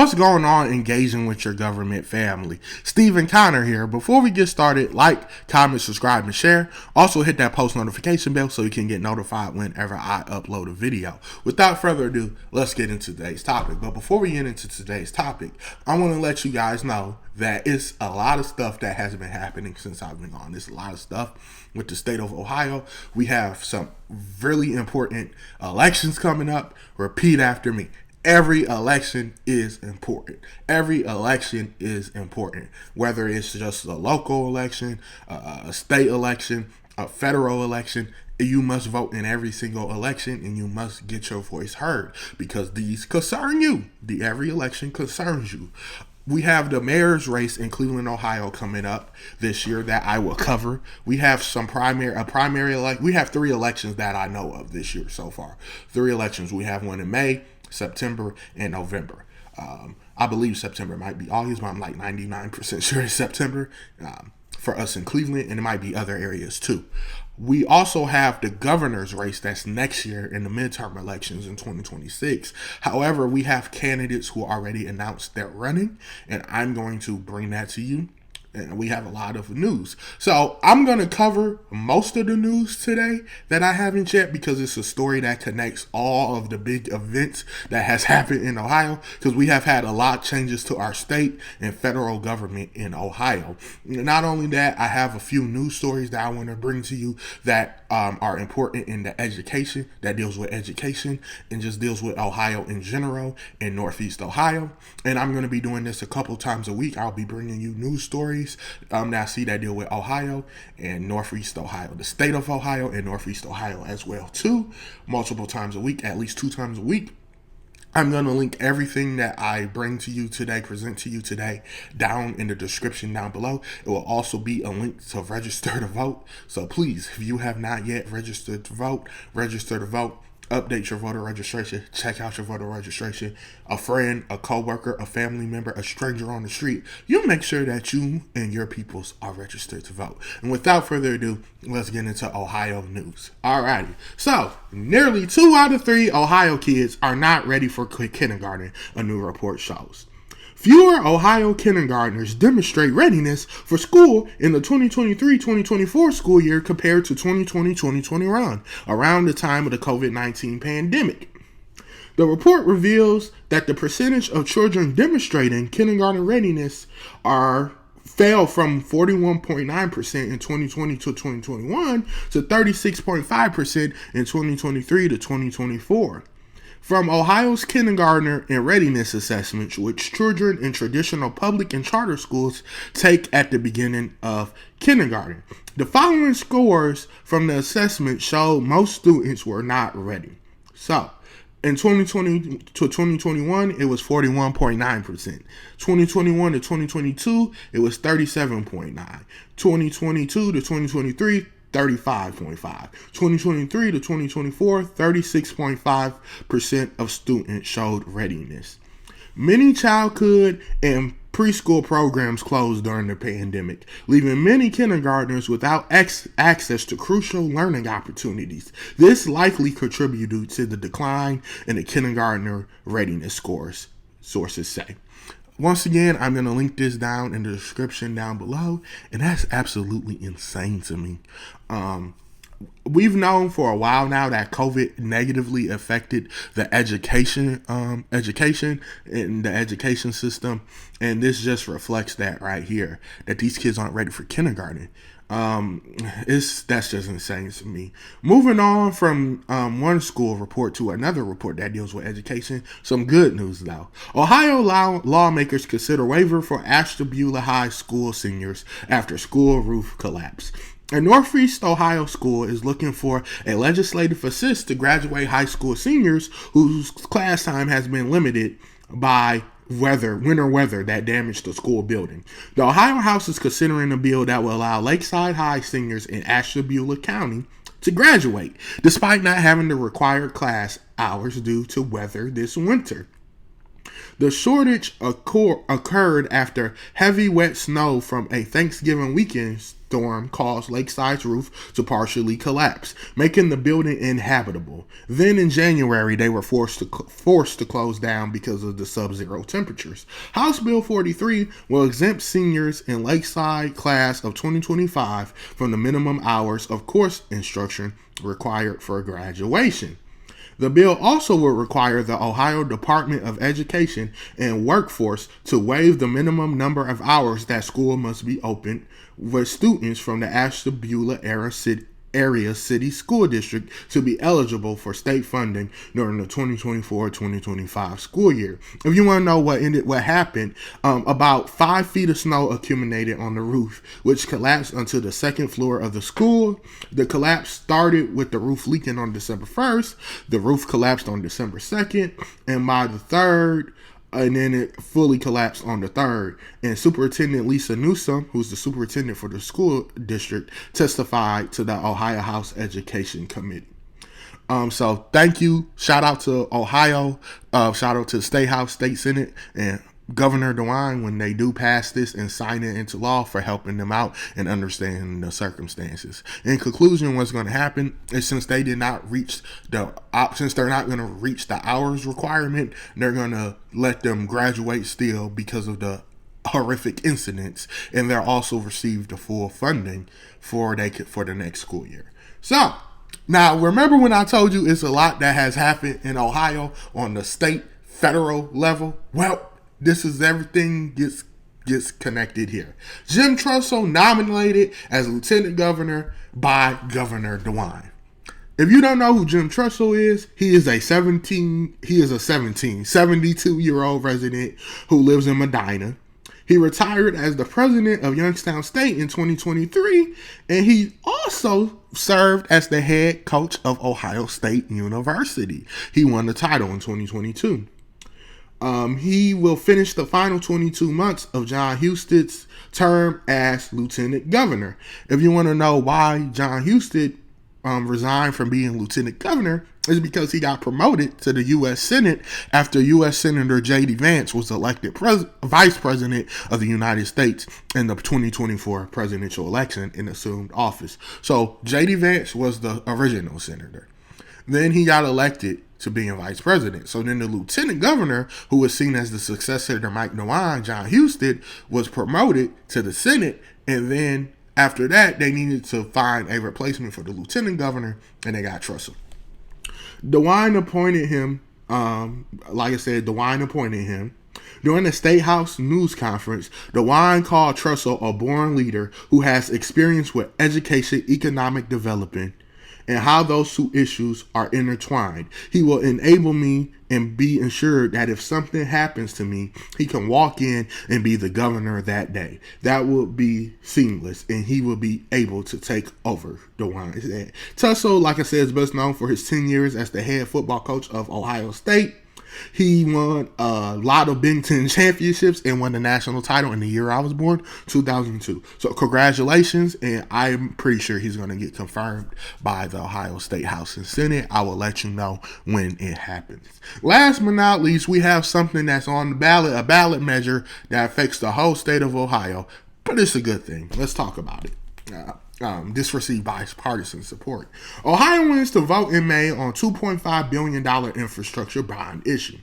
What's going on engaging with your government family? Stephen Connor here. Before we get started, like, comment, subscribe, and share. Also hit that post notification bell so you can get notified whenever I upload a video. Without further ado, let's get into today's topic. But before we get into today's topic, I want to let you guys know that it's a lot of stuff that has been happening since I've been on. There's a lot of stuff with the state of Ohio. We have some really important elections coming up. Repeat after me. Every election is important. Every election is important. Whether it's just a local election, a state election, a federal election, you must vote in every single election and you must get your voice heard because these concern you. Every election concerns you. We have the mayor's race in Cleveland, Ohio coming up this year that I will cover. We have we have 3 elections that I know of this year so far. 3 elections. We have one in May, September, and November. I believe September might be August, but I'm like 99% sure it's September for us in Cleveland, and it might be other areas too. We also have the governor's race that's next year in the midterm elections in 2026. However, we have candidates who already announced they're running, and I'm going to bring that to you. And we have a lot of news. So I'm going to cover most of the news today that I haven't yet because it's a story that connects all of the big events that has happened in Ohio because we have had a lot of changes to our state and federal government in Ohio. Not only that, I have a few news stories that I want to bring to you that are important in the education, that deals with education and just deals with Ohio in general in Northeast Ohio. And I'm going to be doing this a couple times a week. I'll be bringing you news stories that I see that deal with Ohio and Northeast Ohio, the state of Ohio and Northeast Ohio as well too, multiple times a week, at least 2 times a week. I'm going to link everything that I bring to you today, present to you today, down in the description down below. It will also be a link to register to vote. So please, if you have not yet registered to vote, register to vote. Update your voter registration, check out your voter registration. A friend, a coworker, a family member, a stranger on the street, you make sure that you and your peoples are registered to vote. And without further ado, let's get into Ohio news. Alrighty, so nearly 2 out of 3 Ohio kids are not ready for kindergarten, a new report shows. Fewer Ohio kindergartners demonstrate readiness for school in the 2023-2024 school year compared to 2020-2021, around the time of the COVID-19 pandemic. The report reveals that the percentage of children demonstrating kindergarten readiness fell from 41.9% in 2020 to 2021 to 36.5% in 2023 to 2024. From Ohio's Kindergartner and Readiness Assessment, which children in traditional public and charter schools take at the beginning of kindergarten. The following scores from the assessment showed most students were not ready. So, in 2020 to 2021, it was 41.9%. 2021 to 2022, it was 37.9%. 2022 to 2023, 35.5. 2023 to 2024, 36.5% of students showed readiness. Many childhood and preschool programs closed during the pandemic, leaving many kindergartners without access to crucial learning opportunities. This likely contributed to the decline in the kindergartner readiness scores, sources say. Once again, I'm going to link this down in the description down below, and that's absolutely insane to me. We've known for a while now that COVID negatively affected the education in the education system, and this just reflects that right here, that these kids aren't ready for kindergarten. That's just insane to me. Moving on from one school report to another report that deals with education. Some good news though. Ohio lawmakers consider waiver for Ashtabula High School seniors after school roof collapse. A Northeast Ohio school is looking for a legislative assist to graduate high school seniors whose class time has been limited by winter weather that damaged the school building. The Ohio House is considering a bill that will allow Lakeside High seniors in Ashtabula County to graduate, despite not having the required class hours due to weather this winter. The shortage occurred after heavy wet snow from a Thanksgiving weekend storm caused Lakeside's roof to partially collapse, making the building inhabitable. Then in January, they were forced to close down because of the sub-zero temperatures. House Bill 43 will exempt seniors in Lakeside class of 2025 from the minimum hours of course instruction required for graduation. The bill also will require the Ohio Department of Education and Workforce to waive the minimum number of hours that school must be open with students from the Ashtabula area city school district to be eligible for state funding during the 2024-2025 school year. If you want to know what happened, about 5 feet of snow accumulated on the roof, which collapsed onto the second floor of the school. The collapse started with the roof leaking on December 1st. The roof collapsed on December 2nd, and by the 3rd, and then it fully collapsed on the 3rd. And Superintendent Lisa Newsom, who's the superintendent for the school district, testified to the Ohio House Education Committee. So thank you. Shout out to Ohio. Shout out to the State House, State Senate, and Governor DeWine when they do pass this and sign it into law for helping them out and understanding the circumstances. In conclusion, what's going to happen is since they're not going to reach the hours requirement, they're going to let them graduate still because of the horrific incidents, and they'll also receive the full funding for the next school year. So now remember when I told you it's a lot that has happened in Ohio on the state, federal level? Well, this is everything gets connected here. Jim Tressel nominated as lieutenant governor by Governor DeWine. If you don't know who Jim Tressel is, he is a 72-year-old resident who lives in Medina. He retired as the president of Youngstown State in 2023, and he also served as the head coach of Ohio State University. He won the title in 2022. He will finish the final 22 months of Jon Husted term as lieutenant governor. If you want to know why Jon Husted resigned from being lieutenant governor, is because he got promoted to the U.S. Senate after U.S. Senator J.D. Vance was elected vice president of the United States in the 2024 presidential election and assumed office. So J.D. Vance was the original senator. Then he got elected to being vice president. So then the lieutenant governor, who was seen as the successor to Mike DeWine, Jon Husted, was promoted to the Senate. And then after that, they needed to find a replacement for the lieutenant governor, and they got Tressel. DeWine appointed him, DeWine appointed him. During the State House news conference, DeWine called Tressel a born leader who has experience with education, economic development, and how those two issues are intertwined. He will enable me and be ensured that if something happens to me, he can walk in and be the governor that day. That will be seamless, and he will be able to take over, DeWine said. Tressel, like I said, is best known for his 10 years as the head football coach of Ohio State. He won a lot of Big Ten championships and won the national title in the year I was born, 2002. So congratulations, and I'm pretty sure he's going to get confirmed by the Ohio State House and Senate. I will let you know when it happens. Last but not least, we have something that's on the ballot, a ballot measure that affects the whole state of Ohio, but it's a good thing. Let's talk about it. This received bipartisan support. Ohioans to vote in May on $2.5 billion infrastructure bond issue.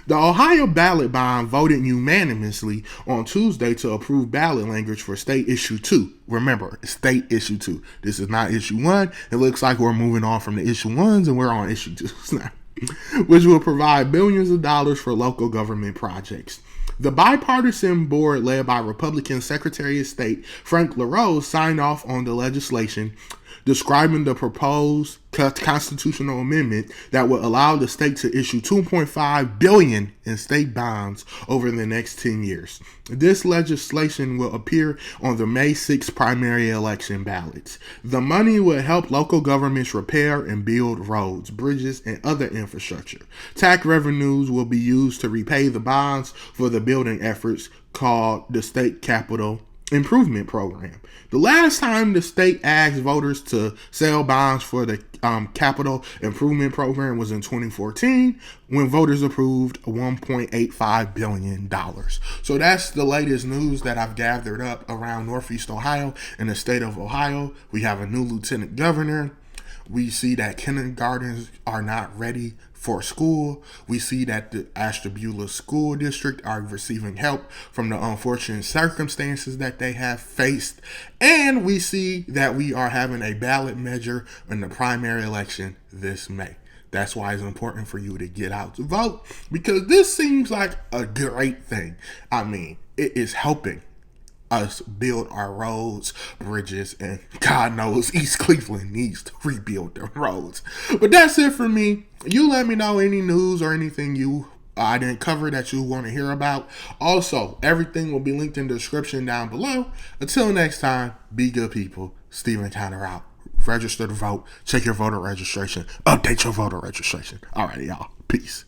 The Ohio ballot bond voted unanimously on Tuesday to approve ballot language for State Issue 2. Remember, State Issue 2. This is not Issue 1. It looks like we're moving on from the Issue 1s and we're on Issue 2 now, which will provide billions of dollars for local government projects. The bipartisan board led by Republican Secretary of State Frank LaRose signed off on the legislation describing the proposed constitutional amendment that would allow the state to issue $2.5 billion in state bonds over the next 10 years. This legislation will appear on the May 6 primary election ballots. The money will help local governments repair and build roads, bridges, and other infrastructure. Tax revenues will be used to repay the bonds for the building efforts called the State Capital improvement program. The last time the state asked voters to sell bonds for the capital improvement program was in 2014 when voters approved $1.85 billion. So that's the latest news that I've gathered up around Northeast Ohio and the state of Ohio. We have a new lieutenant governor. We see that kindergartens are not ready for school. We see that the Ashtabula School District are receiving help from the unfortunate circumstances that they have faced. And we see that we are having a ballot measure in the primary election this May. That's why it's important for you to get out to vote, because this seems like a great thing. I mean, it is helping us build our roads, bridges, and God knows East Cleveland needs to rebuild their roads. But that's it for me. You let me know any news or anything I didn't cover that you want to hear about. Also, everything will be linked in the description down below. Until next time, be good people. Steven Conner out. Register to vote. Check your voter registration. Update your voter registration. Alright, y'all. Peace.